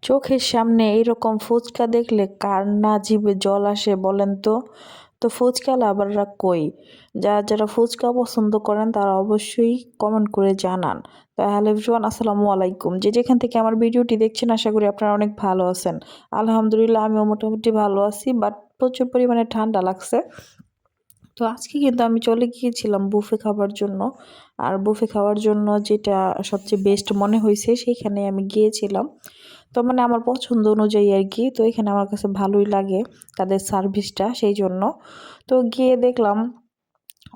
চোখের সামনে এইরকম ফুচকা দেখলে কার না জিভে জল আসে বলেন তো। তো ফুচকা লাভাররা কই? যারা ফুচকা পছন্দ করেন তারা অবশ্যই কমেন্ট করে জানান। তো হ্যালো এভরিওয়ান, আসসালামু আলাইকুম। যেখান থেকে আমার ভিডিওটি দেখছেন আশা করি আপনারা অনেক ভালো আছেন। আলহামদুলিল্লাহ আমিও মোটামুটি ভালো আছি, বাট প্রচুর পরিমাণে ঠান্ডা লাগছে। তো আজকে কিন্তু আমি চলে গিয়েছিলাম বুফে খাবার জন্য। আর বুফে খাওয়ার জন্য যেটা সবচেয়ে বেস্ট মনে হয়েছে সেইখানে আমি গিয়েছিলাম। তো মানে আমার পছন্দ অনুযায়ী আর কি। তো এখানে আমার কাছে ভালোই লাগে তাদের সার্ভিসটা, সেই জন্য। তো গিয়ে দেখলাম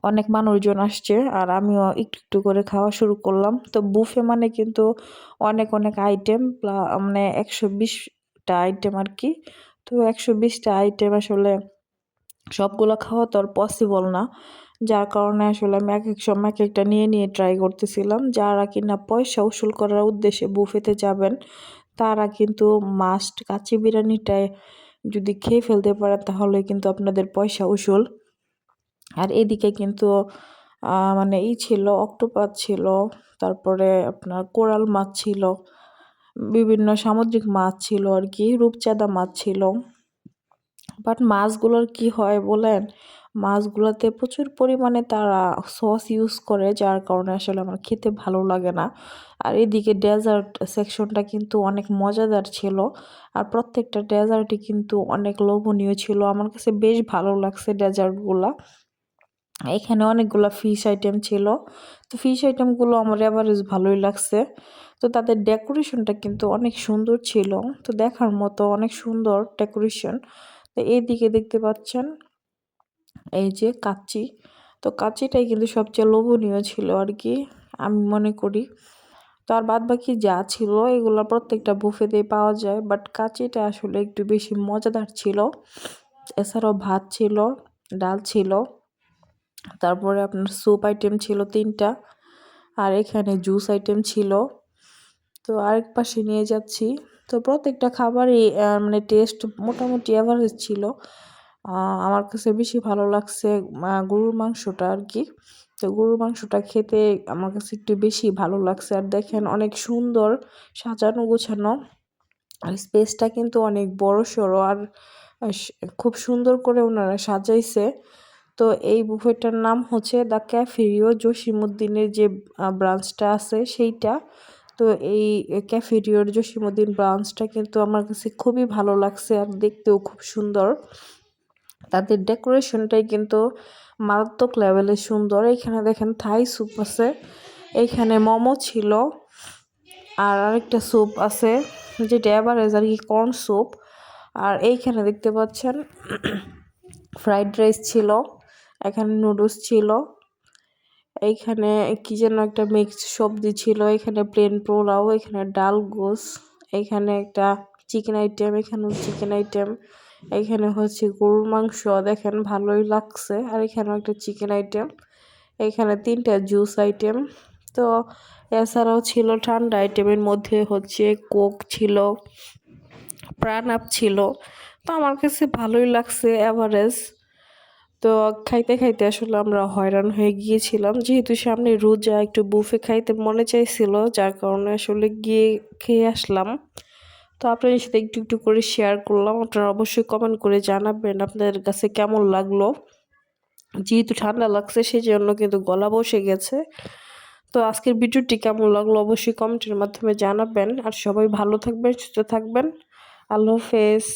অনেক মানুষজন আসছে আর আমিও একটু একটু করে খাওয়া শুরু করলাম। তো বুফে মানে কিন্তু অনেক অনেক আইটেম, মানে 120টা আইটেম আর কি। তো 120টা আইটেম আসলে সবগুলো খাওয়া তো আর পসিবল না। যার কারণে আসলে আমি এক এক সময় এক একটা নিয়ে নিয়ে ট্রাই করতেছিলাম। যারা কিনা পয়সা উসুল করার উদ্দেশ্যে বুফেতে যাবেন তারা কিন্তু মাস্ট কাচ্চি বিরিয়ানিটায় যদি খেয়ে ফেলতে পারেন তাহলে কিন্তু আপনাদের পয়সা উসুল। আর এদিকে কিন্তু মানে ছিল, অক্টোপাস ছিল, তারপরে আপনার কোরাল মাছ ছিল, বিভিন্ন সামুদ্রিক মাছ ছিল আর কি, রূপচাঁদা মাছ ছিল। বাট মাছগুলোর কি হয় বলেন, মাছগুলোতে প্রচুর পরিমাণে তারা সস ইউজ করে, যার কারণে আসলে আমার খেতে ভালো লাগে না। আর এদিকে ডেজার্ট সেকশনটা কিন্তু অনেক মজাদার ছিল। আর প্রত্যেকটা ডেজার্টই কিন্তু অনেক লোভনীয় ছিল, আমার কাছে বেশ ভালো লাগছে ডেজার্টগুলা। এখানে অনেকগুলো ফিশ আইটেম ছিল। তো ফিশ আইটেমগুলো আমার এভারেজ ভালোই লাগছে। তো তাদের ডেকোরেশনটা কিন্তু অনেক সুন্দর ছিল, তো দেখার মতো অনেক সুন্দর ডেকোরেশন। তো এইদিকে দেখতে পাচ্ছেন এই যে কাচ্চি। তো কাচ্চিটাই কিন্তু সবচেয়ে লোভনীয় ছিল আর কি, আমি মনে করি। তো আর বাদ বাকি যা ছিল এগুলো প্রত্যেকটা বুফেতেই পাওয়া যায়, বাট কাচ্চিটা আসলে একটু বেশি মজাদার ছিল। এছাড়াও ভাত ছিল, ডাল ছিল, তারপরে আপনার স্যুপ আইটেম ছিল 3টা, আর এখানে জুস আইটেম ছিল। তো আরেক পাশে নিয়ে যাচ্ছি। তো প্রত্যেকটা খাবারই মানে টেস্ট মোটামুটি অ্যাভারেজ ছিল। আমার কাছে বেশি ভালো লাগছে গরুর মাংসটা আর কি। তো গরুর মাংসটা খেতে আমার কাছে একটু বেশি ভালো লাগছে। আর দেখেন অনেক সুন্দর সাজানো গোছানো, আর স্পেসটা কিন্তু অনেক বড় সড়ো, আর খুব সুন্দর করে ওনারা সাজাইছে। তো এই বুফেটার নাম হচ্ছে দ্য ক্যাফেরিও, জসিমউদ্দিনের যে ব্রাঞ্চটা আছে সেইটা। তো এই ক্যাফেরিওর জসিমউদ্দিন ব্রাঞ্চটা কিন্তু আমার কাছে খুবই ভালো লাগছে, আর দেখতেও খুব সুন্দর। তাদের ডেকোরেশনটাই কিন্তু মারাত্মক লেভেলের সুন্দর। এখানে দেখেন থাই স্যুপ আছে, এইখানে মোমো ছিল, আর আরেকটা স্যুপ আছে যেটা এভারেজ আর কি, কর্ন স্যুপ। আর এইখানে দেখতে পাচ্ছেন ফ্রাইড রাইস ছিল, এখানে নুডলস ছিল, এইখানে কি যেন একটা মিক্সড সবজি ছিল, এখানে প্লেন পোলাও, এখানে ডাল গোস, এখানে একটা চিকেন আইটেম, এখানেও চিকেন আইটেম, এখানে হচ্ছে গরুর মাংস দেখেন ভালোই লাগছে, আর এখানেও একটা চিকেন আইটেম, এখানে 3টা জুস আইটেম। তো এছাড়াও ছিল ঠান্ডা আইটেমের মধ্যে হচ্ছে কোক ছিল, প্রাণ আপ ছিল। তো আমার কাছে ভালোই লাগছে এভারেজ। তো খাইতে খাইতে আসলে আমরা হয়রান হয়ে গিয়েছিলাম, যেহেতু সামনে রোজা, একটু বুফে খাইতে মনে চাইছিল, যার কারণে আসলে গিয়ে খেয়ে আসলাম। তো আপনাদের সাথে একটু একটু করে শেয়ার করলাম। আপনারা অবশ্যই কমেন্ট করে জানাবেন আপনাদের কাছে কেমন লাগলো। যেহেতু ঠান্ডা লাগছে সেই জন্য কিন্তু গলা বসে গেছে। তো আজকের ভিডিওটি কেমন লাগলো অবশ্যই কমেন্টের মাধ্যমে জানাবেন। আর সবাই ভালো থাকবেন, সুস্থ থাকবেন। আল্লাহ হাফেজ।